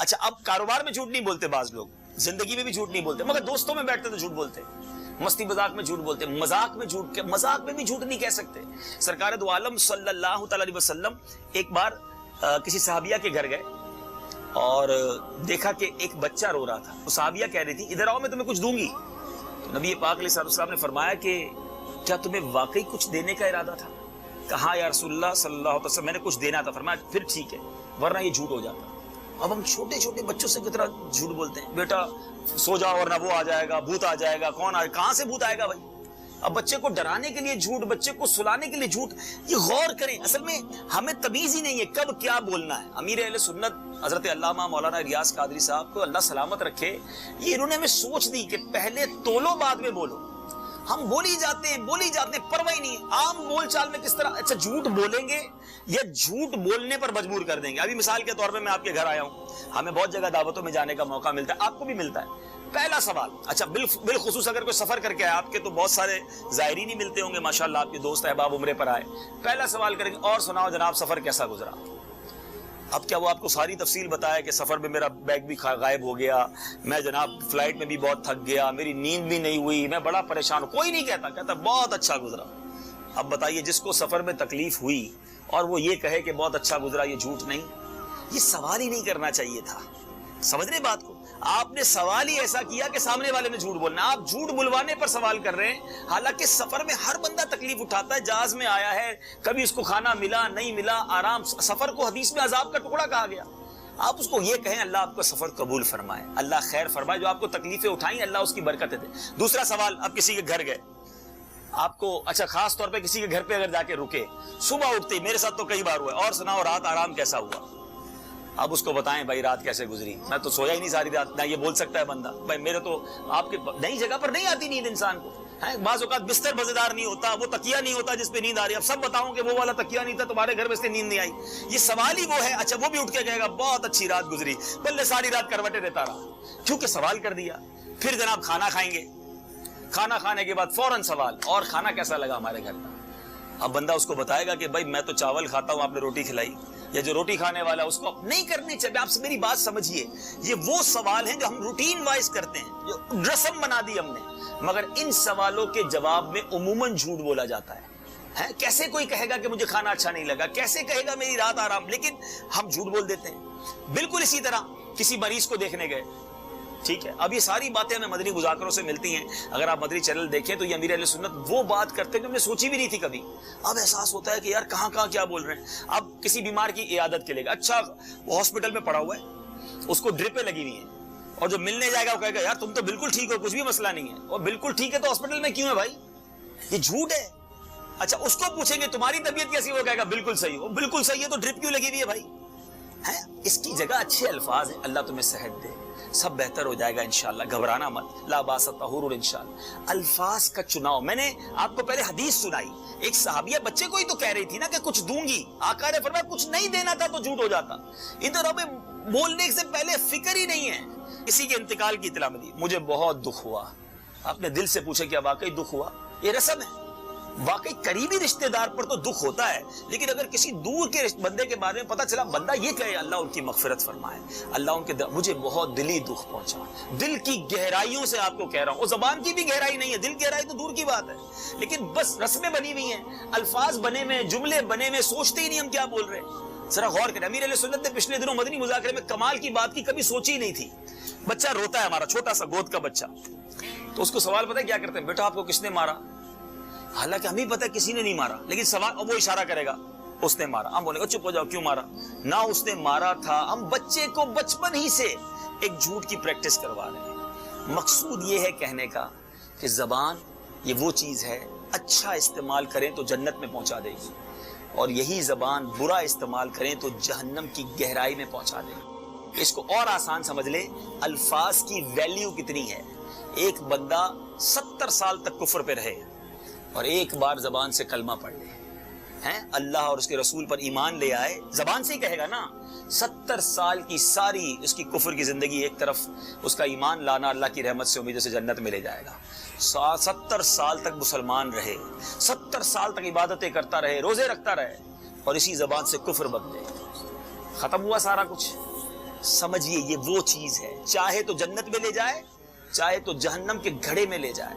اچھا اب کاروبار میں جھوٹ نہیں بولتے بعض لوگ, زندگی میں بھی جھوٹ نہیں بولتے, مگر دوستوں میں بیٹھتے تو جھوٹ بولتے, مستی مذاق میں جھوٹ بولتے, مذاق میں بھی جھوٹ نہیں کہہ سکتے. سرکار دو عالم صلی اللہ تعالی علیہ وسلم ایک بار کسی صحابیہ کے گھر گئے اور دیکھا کہ ایک بچہ رو رہا تھا. وہ صحابیہ کہہ رہی تھی ادھر آؤ میں تمہیں کچھ دوں گی. تو نبی پاک علیہ السلام نے فرمایا کہ کیا تمہیں واقعی کچھ دینے کا ارادہ تھا؟ کہا یا رسول اللہ صلی اللہ علیہ وسلم میں نے کچھ دینا تھا. فرمایا پھر ٹھیک ہے, ورنہ یہ جھوٹ ہو جاتا. اب ہم چھوٹے چھوٹے بچوں سے کتنا جھوٹ بولتے ہیں, بیٹا سو جاؤ ورنہ وہ آ جائے گا, بھوت آ جائے گا, کون آئے, کہاں سے بھوت آئے گا بھائی. اب بچے کو ڈرانے کے لیے جھوٹ, بچے کو سلانے کے لیے جھوٹ, یہ غور کریں. اصل میں ہمیں تمیز ہی نہیں ہے کب کیا بولنا ہے. امیر اہل سنت حضرت علامہ مولانا ریاض قادری صاحب کو اللہ سلامت رکھے, یہ انہوں نے ہمیں سوچ دی کہ پہلے تولو بعد میں بولو. ہم بولی جاتے ہیں پرواہ ہی نہیں. عام بول چال میں کس طرح اچھا جھوٹ بولیں گے یا جھوٹ بولنے پر مجبور کر دیں گے. ابھی مثال کے طور پہ میں آپ کے گھر آیا ہوں, ہمیں بہت جگہ دعوتوں میں جانے کا موقع ملتا ہے, آپ کو بھی ملتا ہے. پہلا سوال, اچھا بالخصوص اگر کوئی سفر کر کے آئے, آپ کے تو بہت سارے زائرین ہی ملتے ہوں گے ماشاءاللہ, آپ کے دوست احباب عمرے پر آئے, پہلا سوال کریں گے اور سناؤ جناب سفر کیسا گزرا. اب کیا وہ آپ کو ساری تفصیل بتایا کہ سفر میں میرا بیگ بھی غائب ہو گیا, میں جناب فلائٹ میں بھی بہت تھک گیا, میری نیند بھی نہیں ہوئی, میں بڑا پریشان ہوں. کوئی نہیں کہتا بہت اچھا گزرا. اب بتائیے جس کو سفر میں تکلیف ہوئی اور وہ یہ کہے کہ بہت اچھا گزرا, یہ جھوٹ نہیں. یہ سوال ہی نہیں کرنا چاہیے تھا. سمجھ رہے بات کو؟ آپ نے سوال ہی ایسا کیا کہ سامنے والے نے جھوٹ بولنا. آپ جھوٹ بلوانے پر سوال کر رہے ہیں, حالانکہ سفر میں ہر بندہ تکلیف اٹھاتا ہے. جہاز میں آیا ہے, کبھی اس کو کھانا ملا نہیں ملا, آرام. سفر کو حدیث میں عذاب کا ٹکڑا کہا گیا. آپ اس کو یہ کہیں اللہ آپ کو سفر قبول فرمائے, اللہ خیر فرمائے, جو آپ کو تکلیفیں اٹھائیں اللہ اس کی برکتیں دے. دوسرا سوال, اب کسی کے گھر گئے, آپ کو اچھا خاص طور پہ کسی کے گھر پہ اگر جا کے رکے, صبح اٹھتے, میرے ساتھ تو کئی بار ہوا, اور سناؤ رات آرام کیسا ہوا. اب اس کو بتائیں بھائی رات کیسے گزری, میں تو سویا ہی نہیں ساری رات. نہ یہ بول سکتا ہے بندہ بھائی میرے تو آپ کے نئی جگہ پر نہیں آتی نیند انسان کو. بعض اوقات بستر مزیدار نہیں ہوتا, وہ تکیہ نہیں ہوتا جس پہ نیند آ رہی ہے. اب سب بتاؤں کہ وہ والا تکیہ نہیں تھا تمہارے گھر میں سے نیند نہیں آئی, یہ سوال ہی وہ ہے. اچھا وہ بھی اٹھ کے کہے گا بہت اچھی رات گزری, بلے ساری رات کروٹیں دیتا رہا, کیونکہ سوال کر دیا. پھر جناب کھانا کھائیں گے, کھانا کھانے کے بعد فوراً سوال, اور کھانا کیسا لگا ہمارے گھر کا. اب بندہ اس کو بتائے گا کہ بھائی میں تو چاول کھاتا ہوں, آپ نے روٹی کھلائی, یا جو روٹی کھانے والا اس کو نہیں کرنی چاہیے. آپ سے میری بات سمجھیے, یہ وہ سوال ہیں جو ہم روٹین وائز کرتے ہیں, جو رسم بنا دی ہم نے, مگر ان سوالوں کے جواب میں عموماً جھوٹ بولا جاتا ہے. کیسے کوئی کہے گا کہ مجھے کھانا اچھا نہیں لگا, کیسے کہے گا میری رات آرام, لیکن ہم جھوٹ بول دیتے ہیں. بالکل اسی طرح کسی مریض کو دیکھنے گئے, ٹھیک ہے, اب یہ ساری باتیں ہمیں مدنی مذاکروں سے ملتی ہیں. اگر آپ مدنی چینل دیکھیں تو یہ امیر اہل سنت وہ بات کرتے ہیں جو ہم نے سوچی بھی نہیں تھی کبھی. اب احساس ہوتا ہے کہ یار کہاں کہاں کیا بول رہے ہیں. اب کسی بیمار کی عیادت کے لیے, اچھا وہ ہاسپٹل میں پڑا ہوا ہے, اس کو ڈرپیں لگی ہوئی ہیں, اور جو ملنے جائے گا وہ کہے گا یار تم تو بالکل ٹھیک ہو, کچھ بھی مسئلہ نہیں ہے. اور بالکل ٹھیک ہے تو ہاسپٹل میں کیوں ہے بھائی, یہ جھوٹ ہے. اچھا اس کو پوچھیں گے تمہاری طبیعت کیسی, وہ کہے گا بالکل صحیح ہو. بالکل صحیح ہے تو ڈرپ کیوں لگی ہوئی ہے بھائی. اس کی جگہ اچھے الفاظ ہیں, اللہ تمہیں صحت دے, سب بہتر ہو جائے گا انشاءاللہ, گھبرانا مت, لا باس طہور انشاءاللہ. الفاظ کا چناؤ. میں نے آپ کو پہلے حدیث سنائی, ایک صحابیہ بچے کو ہی تو کہہ رہی تھی نا کہ کچھ دوں گی, آقا نے فرمایا کچھ نہیں دینا تھا تو جھوٹ ہو جاتا. ادھر ہمیں بولنے سے پہلے فکر ہی نہیں ہے. اسی کے انتقال کی اطلاع ملی, مجھے بہت دکھ ہوا. اپنے دل سے پوچھے کیا واقعی دکھ ہوا, یہ رسم ہے. واقعی قریبی رشتہ دار پر تو دکھ ہوتا ہے, لیکن اگر کسی دور کے بندے کے بارے میں پتا چلا, بندہ یہ کہے اللہ ان کی مغفرت فرمائے, اللہ ان کے مجھے بہت دلی دکھ پہنچا, دل کی گہرائیوں سے آپ کو کہہ رہا ہوں. وہ زبان کی بھی گہرائی نہیں ہے, دل کی گہرائی تو دور کی بات ہے, لیکن بس رسمیں بنی ہوئی ہیں, الفاظ بنے ہوئے, جملے بنے ہوئے, سوچتے ہی نہیں ہم کیا بول رہے ہیں. ذرا غور کریں. امیر علیہ سنت نے پچھلے دنوں مدنی مذاکرے میں کمال کی بات کی, کبھی سوچی ہی نہیں تھی. بچہ روتا ہے ہمارا, چھوٹا سا گود کا بچہ, تو اس کو سوال پتہ ہے کیا کرتے ہیں, بیٹا آپ کو کس نے مارا. حالانکہ ہمیں پتہ ہے کسی نے نہیں مارا, لیکن سوال وہ اشارہ کرے گا اس نے مارا. ہم بولے گا چپ ہو جاؤ, کیوں مارا, نہ اس نے مارا تھا. ہم بچے کو بچپن ہی سے ایک جھوٹ کی پریکٹس کروا رہے ہیں. مقصود یہ ہے کہنے کا کہ زبان یہ وہ چیز ہے, اچھا استعمال کریں تو جنت میں پہنچا دے گی, اور یہی زبان برا استعمال کریں تو جہنم کی گہرائی میں پہنچا دے گی. اس کو اور آسان سمجھ لے, الفاظ کی ویلیو کتنی ہے. ایک بندہ 70 سال تک کفر پہ رہے اور ایک بار زبان سے کلمہ پڑھ لے, اللہ اور اس کے رسول پر ایمان لے آئے, زبان سے ہی کہے گا نا, 70 سال کی ساری اس کی کفر کی زندگی ایک طرف, اس کا ایمان لانا اللہ کی رحمت سے امیدوں سے جنت میں لے جائے گا. 70 سال تک مسلمان رہے, 70 سال تک عبادتیں کرتا رہے, روزے رکھتا رہے, اور اسی زبان سے کفر بک گئے, ختم ہوا سارا کچھ. سمجھیے یہ وہ چیز ہے، چاہے تو جنت میں لے جائے، چاہے تو جہنم کے گھڑے میں لے جائے۔